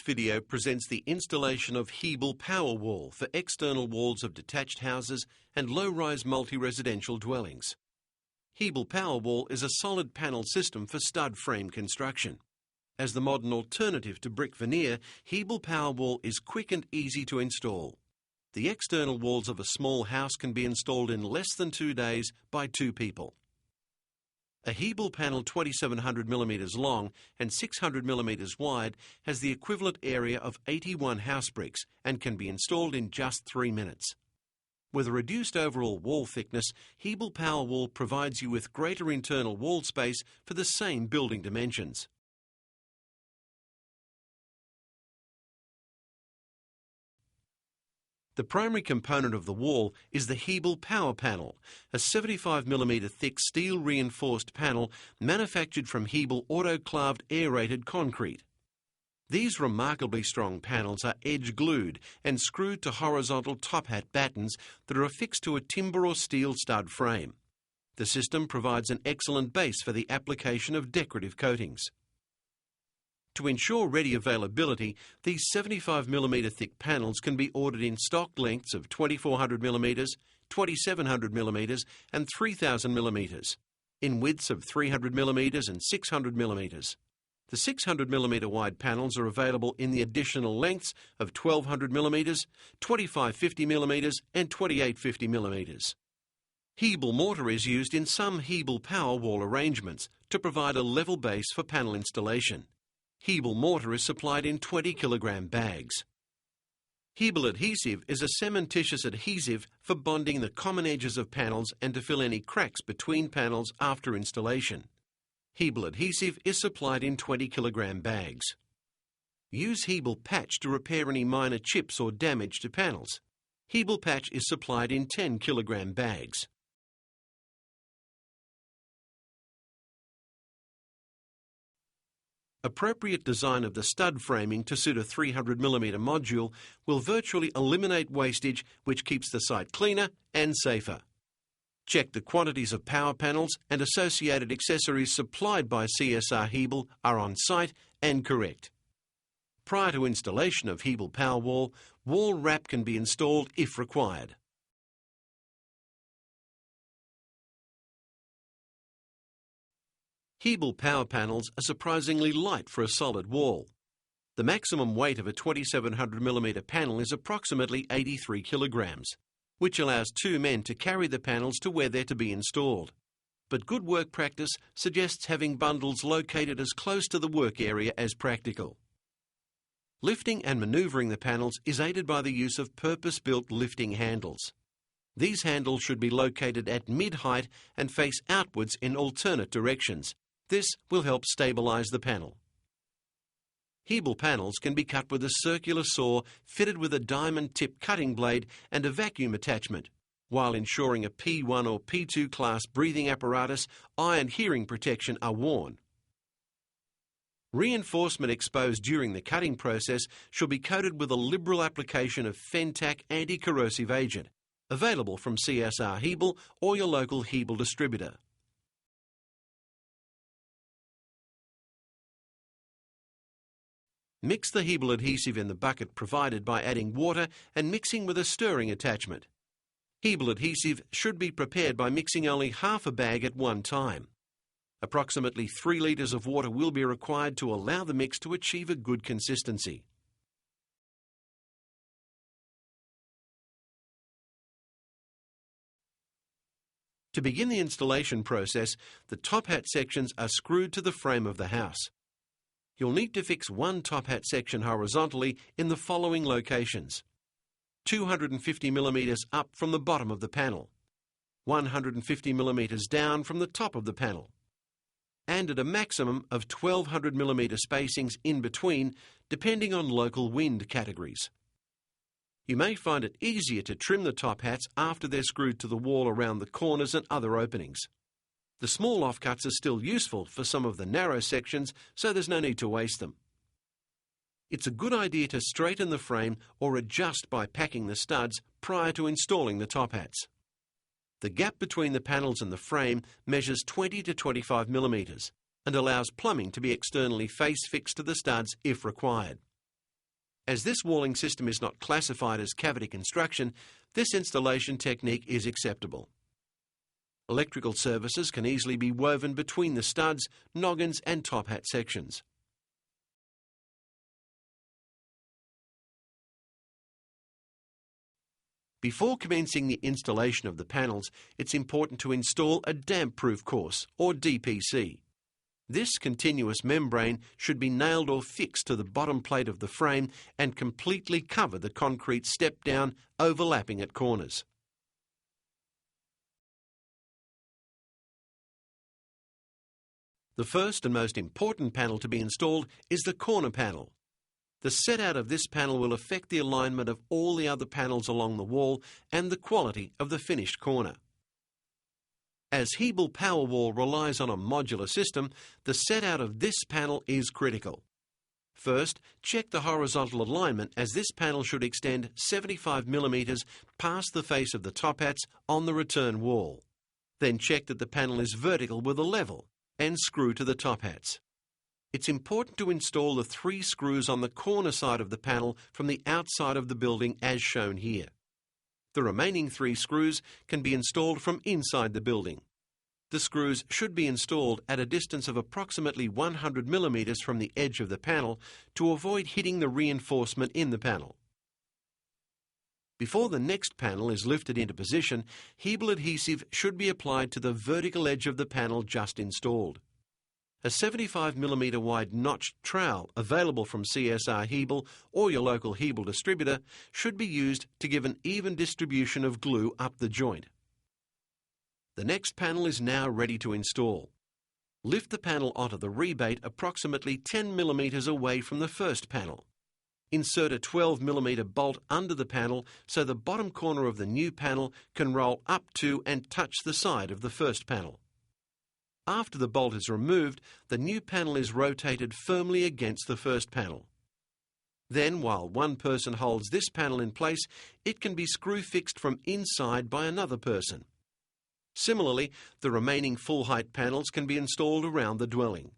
video presents the installation of Hebel Powerwall for external walls of detached houses and low-rise multi-residential dwellings. Hebel Powerwall is a solid panel system for stud frame construction. As the modern alternative to brick veneer, Hebel Powerwall is quick and easy to install. The external walls of a small house can be installed in less than 2 days by 2 people. A Hebel panel 2700mm long and 600mm wide has the equivalent area of 81 house bricks and can be installed in just 3 minutes. With a reduced overall wall thickness, Hebel Powerwall provides you with greater internal wall space for the same building dimensions. The primary component of the wall is the Hebel Power Panel, a 75mm thick steel reinforced panel manufactured from Hebel autoclaved aerated concrete. These remarkably strong panels are edge-glued and screwed to horizontal top hat battens that are affixed to a timber or steel stud frame. The system provides an excellent base for the application of decorative coatings. To ensure ready availability, these 75mm thick panels can be ordered in stock lengths of 2400mm, 2700mm and 3000mm, in widths of 300mm and 600mm. The 600mm wide panels are available in the additional lengths of 1200mm, 2550mm and 2850mm. Hebel mortar is used in some Hebel Powerwall arrangements to provide a level base for panel installation. Hebel mortar is supplied in 20kg bags. Hebel adhesive is a cementitious adhesive for bonding the common edges of panels and to fill any cracks between panels after installation. Hebel adhesive is supplied in 20kg bags. Use Hebel patch to repair any minor chips or damage to panels. Hebel patch is supplied in 10kg bags. Appropriate design of the stud framing to suit a 300mm module will virtually eliminate wastage, which keeps the site cleaner and safer. Check the quantities of power panels and associated accessories supplied by CSR Hebel are on site and correct. Prior to installation of Hebel Powerwall, wall wrap can be installed if required. Hebel power panels are surprisingly light for a solid wall. The maximum weight of a 2700mm panel is approximately 83 kilograms, which allows 2 men to carry the panels to where they're to be installed. But good work practice suggests having bundles located as close to the work area as practical. Lifting and manoeuvring the panels is aided by the use of purpose-built lifting handles. These handles should be located at mid-height and face outwards in alternate directions. This will help stabilise the panel. Hebel panels can be cut with a circular saw fitted with a diamond tip cutting blade and a vacuum attachment, while ensuring a P1 or P2 class breathing apparatus, eye and hearing protection are worn. Reinforcement exposed during the cutting process should be coated with a liberal application of Fentac anti-corrosive agent, available from CSR Hebel or your local Hebel distributor. Mix the Hebel adhesive in the bucket provided by adding water and mixing with a stirring attachment. Hebel adhesive should be prepared by mixing only half a bag at one time. Approximately 3 litres of water will be required to allow the mix to achieve a good consistency. To begin the installation process, the top hat sections are screwed to the frame of the house. You'll need to fix one top hat section horizontally in the following locations: 250mm up from the bottom of the panel, 150mm down from the top of the panel, and at a maximum of 1200mm spacings in between, depending on local wind categories. You may find it easier to trim the top hats after they're screwed to the wall around the corners and other openings. The small offcuts are still useful for some of the narrow sections, so there's no need to waste them. It's a good idea to straighten the frame or adjust by packing the studs prior to installing the top hats. The gap between the panels and the frame measures 20 to 25mm and allows plumbing to be externally face-fixed to the studs if required. As this walling system is not classified as cavity construction, this installation technique is acceptable. Electrical services can easily be woven between the studs, noggins and top hat sections. Before commencing the installation of the panels, it's important to install a damp-proof course, or DPC. This continuous membrane should be nailed or fixed to the bottom plate of the frame and completely cover the concrete step-down, overlapping at corners. The first and most important panel to be installed is the corner panel. The set-out of this panel will affect the alignment of all the other panels along the wall and the quality of the finished corner. As Hebel Powerwall relies on a modular system, the set-out of this panel is critical. First, check the horizontal alignment, as this panel should extend 75 mm past the face of the top hats on the return wall. Then check that the panel is vertical with a level and screw to the top hats. It's important to install the 3 screws on the corner side of the panel from the outside of the building as shown here. The remaining 3 screws can be installed from inside the building. The screws should be installed at a distance of approximately 100 mm from the edge of the panel to avoid hitting the reinforcement in the panel. Before the next panel is lifted into position, Hebel adhesive should be applied to the vertical edge of the panel just installed. A 75 mm wide notched trowel available from CSR Hebel or your local Hebel distributor should be used to give an even distribution of glue up the joint. The next panel is now ready to install. Lift the panel onto the rebate approximately 10 mm away from the first panel. Insert a 12 mm bolt under the panel so the bottom corner of the new panel can roll up to and touch the side of the first panel. After the bolt is removed, the new panel is rotated firmly against the first panel. Then, while one person holds this panel in place, it can be screw fixed from inside by another person. Similarly, the remaining full-height panels can be installed around the dwelling.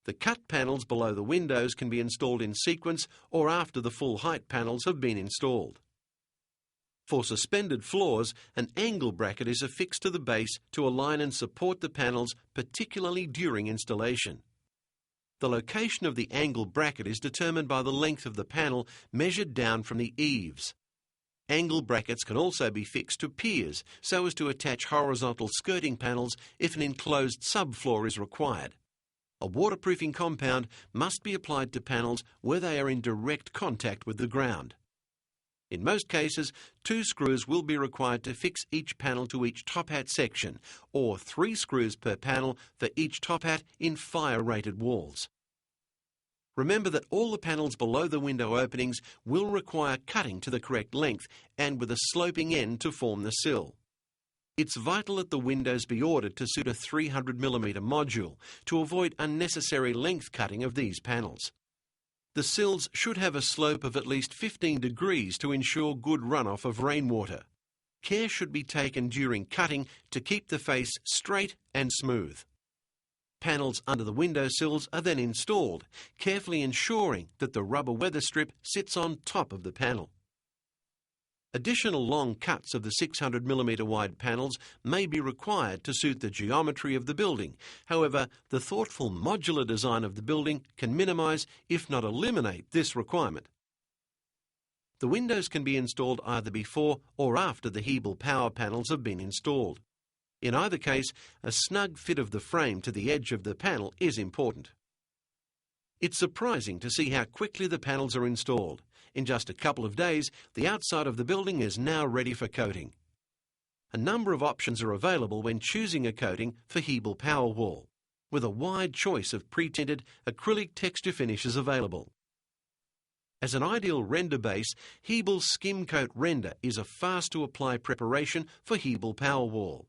The cut panels below the windows can be installed in sequence or after the full-height panels have been installed. For suspended floors, an angle bracket is affixed to the base to align and support the panels, particularly during installation. The location of the angle bracket is determined by the length of the panel measured down from the eaves. Angle brackets can also be fixed to piers so as to attach horizontal skirting panels if an enclosed subfloor is required. A waterproofing compound must be applied to panels where they are in direct contact with the ground. In most cases, 2 screws will be required to fix each panel to each top hat section, or 3 screws per panel for each top hat in fire-rated walls. Remember that all the panels below the window openings will require cutting to the correct length and with a sloping end to form the sill. It's vital that the windows be ordered to suit a 300 mm module to avoid unnecessary length cutting of these panels. The sills should have a slope of at least 15 degrees to ensure good runoff of rainwater. Care should be taken during cutting to keep the face straight and smooth. Panels under the window sills are then installed, carefully ensuring that the rubber weather strip sits on top of the panel. Additional long cuts of the 600 mm wide panels may be required to suit the geometry of the building. However, the thoughtful modular design of the building can minimise, if not eliminate, this requirement. The windows can be installed either before or after the Hebel power panels have been installed. In either case, a snug fit of the frame to the edge of the panel is important. It's surprising to see how quickly the panels are installed. In just a couple of days, the outside of the building is now ready for coating. A number of options are available when choosing a coating for Hebel Powerwall, with a wide choice of pre-tinted acrylic texture finishes available. As an ideal render base, Hebel's Skim Coat Render is a fast-to-apply preparation for Hebel Powerwall.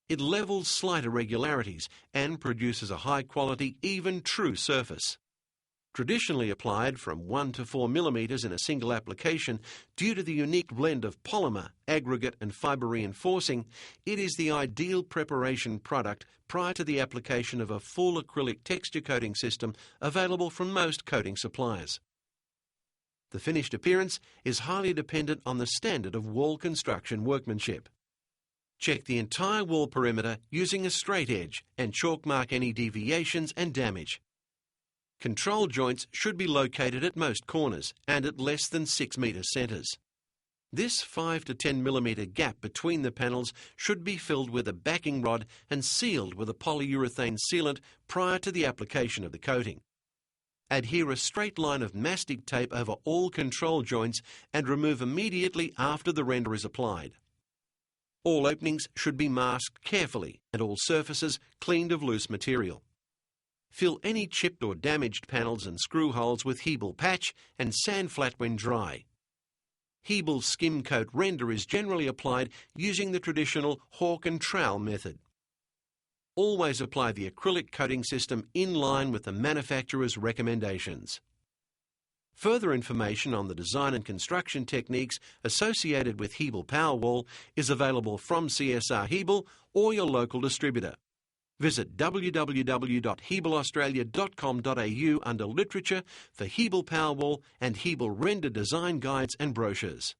It levels slight irregularities and produces a high-quality, even, true surface. Traditionally applied from 1 to 4 mm in a single application, due to the unique blend of polymer, aggregate and fibre reinforcing, it is the ideal preparation product prior to the application of a full acrylic texture coating system available from most coating suppliers. The finished appearance is highly dependent on the standard of wall construction workmanship. Check the entire wall perimeter using a straight edge and chalk mark any deviations and damage. Control joints should be located at most corners and at less than 6 metre centres. This 5 to 10 mm gap between the panels should be filled with a backing rod and sealed with a polyurethane sealant prior to the application of the coating. Adhere a straight line of mastic tape over all control joints and remove immediately after the render is applied. All openings should be masked carefully and all surfaces cleaned of loose material. Fill any chipped or damaged panels and screw holes with Hebel patch and sand flat when dry. Hebel skim coat render is generally applied using the traditional hawk and trowel method. Always apply the acrylic coating system in line with the manufacturer's recommendations. Further information on the design and construction techniques associated with Hebel Powerwall is available from CSR Hebel or your local distributor. Visit www.hebelaustralia.com.au under Literature for Hebel Powerwall and Hebel Render design guides and brochures.